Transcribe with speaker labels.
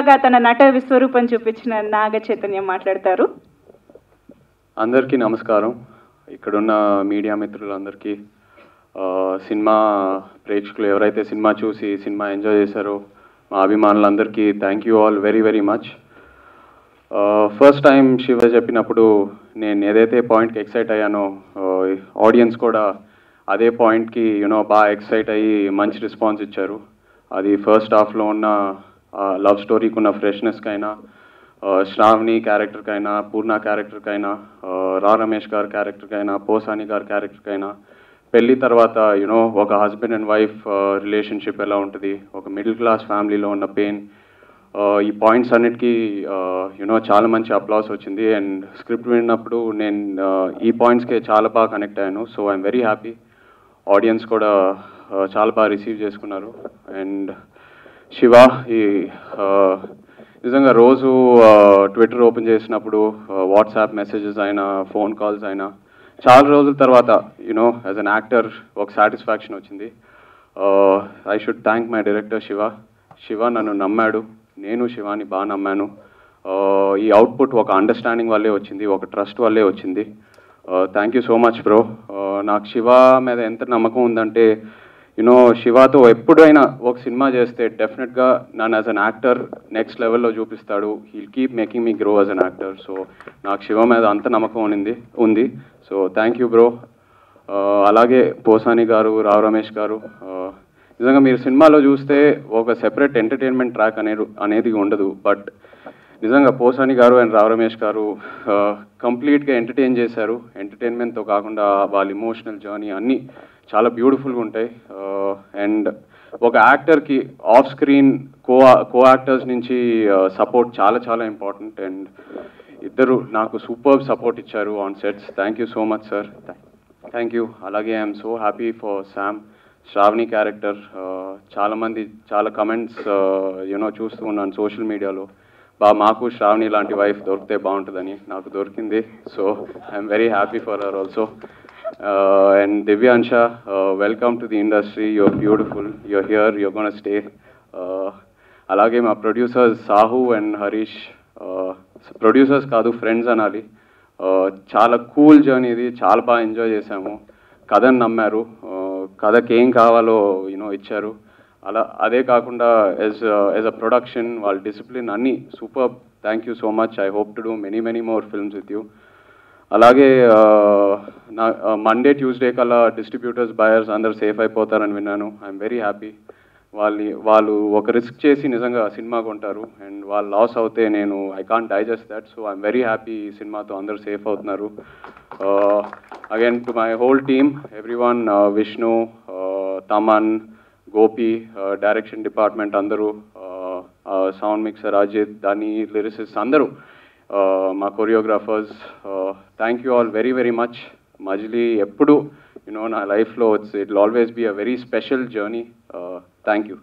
Speaker 1: శివగా తన నట విశ్వరూపం చూపించిన నాగ చైతన్యం మాట్లాడతారు.
Speaker 2: అందరికీ నమస్కారం. ఇక్కడున్న మీడియా మిత్రులందరికీ, సినిమా ప్రేక్షకులు ఎవరైతే సినిమా చూసి సినిమా ఎంజాయ్ చేశారో మా అభిమానులందరికీ thank you all very very much. First time Shiva చెప్పినప్పుడు నేను ఏదైతే పాయింట్కి ఎక్సైట్ అయ్యానో ఆడియన్స్ కూడా అదే పాయింట్కి బాగా ఎక్సైట్ అయ్యి మంచి రెస్పాన్స్ ఇచ్చారు. అది ఫస్ట్ హాఫ్లో ఉన్న లవ్ స్టోరీకి ఉన్న ఫ్రెష్నెస్కైనా, శ్రావణి క్యారెక్టర్కైనా, పూర్ణ క్యారెక్టర్కైనా, రమేష్ గారి క్యారెక్టర్కైనా, పోసాని గారి క్యారెక్టర్కైనా, పెళ్ళి తర్వాత ఒక హస్బెండ్ అండ్ వైఫ్ రిలేషన్షిప్ ఎలా ఉంటుంది, ఒక మిడిల్ క్లాస్ ఫ్యామిలీలో ఉన్న పెయిన్, ఈ పాయింట్స్ అన్నిటికీ చాలా మంచి అప్లాస్ వచ్చింది. అండ్ స్క్రిప్ట్ విన్నప్పుడు నేను ఈ పాయింట్స్కే చాలా బాగా కనెక్ట్ అయ్యాను. So I'm very happy. Audience కూడా చాలా బాగా రిసీవ్ చేసుకున్నారు. అండ్ శివ నిజంగా రోజు ట్విట్టర్ ఓపెన్ చేసినప్పుడు వాట్సాప్ మెసేజెస్ అయినా, ఫోన్ కాల్స్ అయినా, చాలా రోజుల తర్వాత యాజ్ అన్ యాక్టర్ ఒక సాటిస్ఫాక్షన్ వచ్చింది. I should thank my director Shiva. Shiva నన్ను నమ్మాడు, నేను శివాని బాగా నమ్మాను. ఈ అవుట్పుట్ ఒక అండర్స్టాండింగ్ వల్లే వచ్చింది, ఒక ట్రస్ట్ వల్లే వచ్చింది. Thank you so much bro. నాకు శివ మీద ఎంత నమ్మకం ఉందంటే శివతో ఎప్పుడైనా ఒక సినిమా చేస్తే డెఫినెట్గా నన్ను యాజ్ అన్ యాక్టర్ నెక్స్ట్ లెవెల్లో చూపిస్తాడు. He'll keep making me grow as an actor. So నాకు శివ మీద అంత నమ్మకం ఉంది. So thank you bro. అలాగే పోసాని గారు, రమేష్ గారు, నిజంగా మీరు సినిమాలో చూస్తే ఒక సెపరేట్ ఎంటర్టైన్మెంట్ ట్రాక్ అనేది ఉండదు. బట్ నిజంగా పోసాని గారు అండ్ రమేష్ గారు కంప్లీట్గా ఎంటర్టైన్ చేశారు. ఎంటర్టైన్మెంట్తో కాకుండా వాళ్ళ ఇమోషనల్ జర్నీ అన్నీ చాలా బ్యూటిఫుల్గా ఉంటాయి. అండ్ ఒక యాక్టర్కి ఆఫ్ స్క్రీన్ కో యాక్టర్స్ నుంచి సపోర్ట్ చాలా చాలా ఇంపార్టెంట్. అండ్ ఇద్దరు నాకు సూపర్ సపోర్ట్ ఇచ్చారు on sets. Thank you so much sir. Thank you. అలాగే I'm so happy for Sam, Shravani character. చాలామంది చాలా కమెంట్స్ చూస్తూ ఉన్నాను సోషల్ మీడియాలో, మాకు శ్రావణి లాంటి వైఫ్ దొరికితే బాగుంటుందని. నాకు దొరికింది. So I'm very happy for her also. And Divyansha, welcome to the industry. You're beautiful. You're here. You're going to stay. అలాగే మా producers Sahu and Harish, producers కాదు ఫ్రెండ్స్ అనాలి. చాలా కూల్ జర్నీ ఇది. చాలా బాగా ఎంజాయ్ చేశాము. కథను నమ్మారు, కథకి ఏం కావాలో ఇచ్చారు. అదే కాకుండా యాజ్ అ ప్రొడక్షన్ వాళ్ళ డిసిప్లిన్ అన్నీ super. Thank you so much. I hope to do many more films with you. అలాగే మండే ట్యూస్డే కల్లా డిస్ట్రిబ్యూటర్స్, బయర్స్ అందరు సేఫ్ అయిపోతారని విన్నాను. I'm very happy. వాళ్ళు ఒక రిస్క్ చేసి నిజంగా సినిమా కొంటారు. అండ్ వాళ్ళు లాస్ అవుతే I can't digest that. So I'm very happy ఈ సినిమాతో అందరూ సేఫ్ అవుతున్నారు. Again to my whole team, everyone, Vishnu, Thaman, Gopi, direction department అందరూ, సౌండ్ మిక్సర్ అజిత్, దాని లిరిసిస్ట్ అందరూ, మా choreographers, thank you all very very much. Majili ఎప్పుడు నా లైఫ్లో it will always be a very special journey. Thank you.